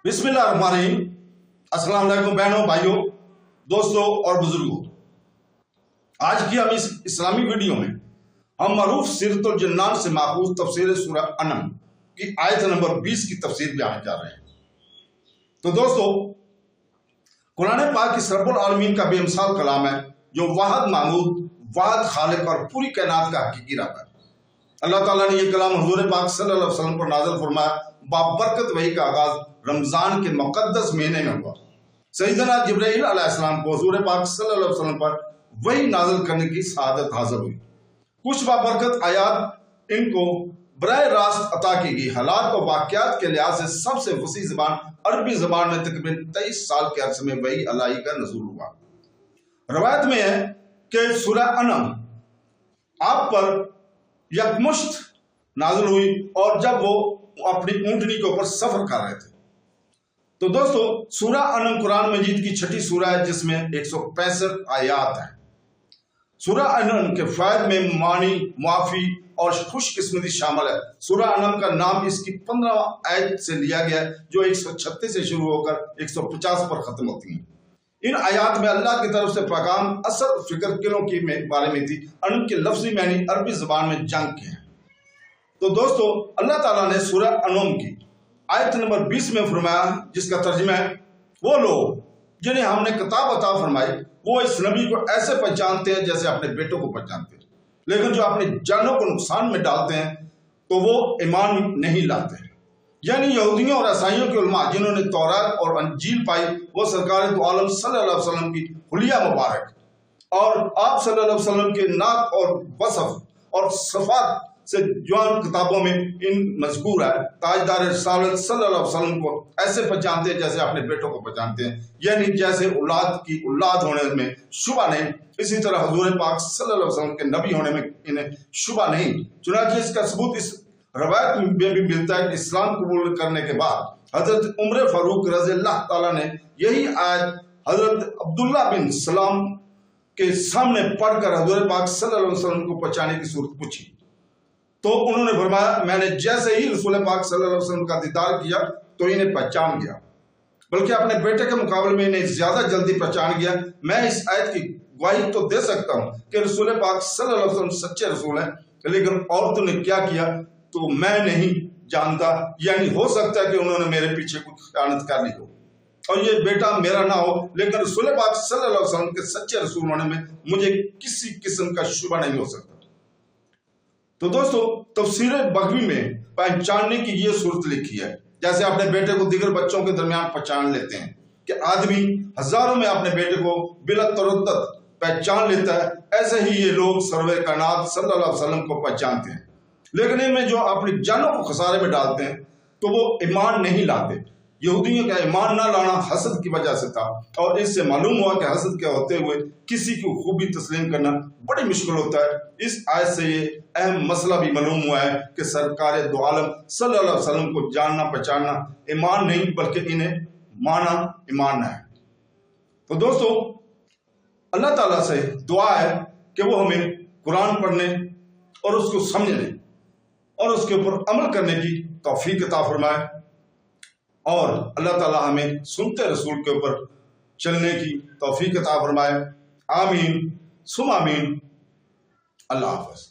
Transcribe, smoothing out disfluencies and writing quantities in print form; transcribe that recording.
बिस्मिल्लाहिर्रहमानिर्रहीम। अस्सलाम वालेकुम बहनों, भाइयों, दोस्तों और बुजुर्गों। आज की हम इस इस्लामी वीडियो में हम मरूफ सीरतुल जन्नान से माखूज तफसीर सूरह अनम की आयत नंबर 20 की तफसीर बयान कर रहे हैं। तो दोस्तों, कुरान पाक इस रब्बुल आलमीन का बेमिसाल कलाम है जो वाहद मामूद, वाहद खालिक और पूरी कायनात का हकीकी रब है। अल्लाह ताला ने यह कलाम हुजूर पाक सल्लल्लाहु अलैहि वसल्लम पर नाज़िल फरमाया। बाबरकत वही का आगाज रमजान के मुकद्दस महीने में हुआ। सैयदना जिब्राइल अलैहिस्सलाम को हुजूर पाक सल्लल्लाहु अलैहि वसल्लम पर वही नाज़िल करने की सआदत हासिल हुई। कुछ बाबरकत आयात इनको बराह रास्त अता की गई। हालात और वाक़यात के लिहाज से सबसे वसी ज़बान अरबी ज़बान में तकरीबन 23 साल के अरसे में वही अलाई का नज़ूल हुआ। रवायत में है कि सूरह अनम आप पर यकमुश्त नाज़िल हुई और जब वो अपनी ऊंटनी के ऊपर सफर कर रहे थे। तो दोस्तों, सूरह अनम कुरान मजीद की छठी सूरह है जिसमें 165 आयात हैं। सूरह अनम के फ़ायद में मानी, मुआफ़ी और खुशकिस्मती शामिल है। सूरह अनम का नाम इसकी 15 आयत से लिया गया जो 136 से शुरू होकर 150 पर ख़त्म होती हैं। इन आयात में अल्लाह की तरफ से पैगाम असल फिक्र किलों के बारे में थी। अनम के लफ्ज़ी मानी अरबी ज़बान में जंग के हैं। तो दोस्तों, अल्लाह ताला ने सूरह अनम की आयत नंबर 20 में फरमाया, जिसका तर्जुमा है, वो लोग जिन्हें हमने किताब अता फरमाई वो इस नबी को ऐसे पहचानते हैं जैसे अपने बेटों को पहचानते हैं, लेकिन जो अपनी जानों को नुकसान में डालते हैं तो वो ईमान नहीं लाते। यानी यहूदियों और ईसाइयों के उलमा जिन्होंने तौरात और अंजील पाई वो सरकार दो आलम सल्लल्लाहु अलैहि वसल्लम की हुलिया मुबारक और आप सल्लल्लाहु अलैहि वसल्लम के नात और वसफ और सफात से जवान किताबों में इन मजकूर है। ताजदार रिसालत सल्लल्लाहु अलैहि वसल्लम को ऐसे पहचानते हैं जैसे अपने बेटों को पहचानते हैं, यानी जैसे औलाद की औलाद होने में शुबा नहीं, इसी तरह हुजूर पाक सल्लल्लाहु अलैहि वसल्लम के नबी होने में इन्हें शुबा नहीं। चुनांचे इसका सबूत इस रवायत में भी मिलता है कि इस्लाम कबूल करने के बाद हजरत उमर फारूक रज़ियल्लाहु ताला ने यही आयत हजरत अब्दुल्ला बिन सलाम के सामने पढ़कर हुजूर पाक सल्लल्लाहु अलैहि वसल्लम को पहचाने की सूरत पूछी। तो उन्होंने फरमाया, मैंने जैसे ही रसूल पाक सल्लल्लाहु अलैहि वसल्लम का दीदार किया तो इन्हें पहचान गया, बल्कि अपने बेटे के मुकाबले में इन्हें ज्यादा जल्दी पहचान गया। मैं इस आयत की गवाही तो दे सकता हूँ कि रसूल पाक सल्लल्लाहु अलैहि वसल्लम सच्चे रसूल हैं, लेकिन औरतों ने क्या किया तो मैं नहीं जानता। यानी हो सकता है कि उन्होंने मेरे पीछे कुछ खयानत कर ली हो और ये बेटा मेरा ना हो, लेकिन रसूल पाक सल्लल्लाहु अलैहि वसल्लम के सच्चे रसूल होने में मुझे किसी किस्म का शुबा नहीं हो सकता। तो दोस्तों, तफसीर बगवी में पहचानने की ये सूरत लिखी है जैसे अपने बेटे को दीगर बच्चों के दरमियान पहचान लेते हैं कि आदमी हजारों में अपने बेटे को बिला तरद्दुद पहचान लेता है, ऐसे ही ये लोग सरवर कायनात सल्लल्लाहु अलैहि वसल्लम को पहचानते हैं, लेकिन इनमें जो अपनी जानों को खसारे में डालते हैं तो वो ईमान नहीं लाते। यहूदियों का ईमान ना लाना हसद की वजह से था और इससे मालूम हुआ कि हसद के होते हुए किसी की खूबी तस्लीम करना बड़ी मुश्किल होता है। इस आयत से ये अहम मसला भी मालूम हुआ है कि सरकार दो आलम सल्लल्लाहु अलैहि वसल्लम को जानना पहचानना ईमान नहीं बल्कि इन्हें माना ईमान है। तो दोस्तों, अल्लाह ताला से दुआ है कि वो हमें कुरान पढ़ने और उसको समझने और उसके ऊपर अमल करने की तौफीक अता फरमाए और अल्लाह ताला हमें सुनते रसूल के ऊपर चलने की तौफीक अता फरमाए। आमीन सुम आमीन। अल्लाह हाफ़िज़।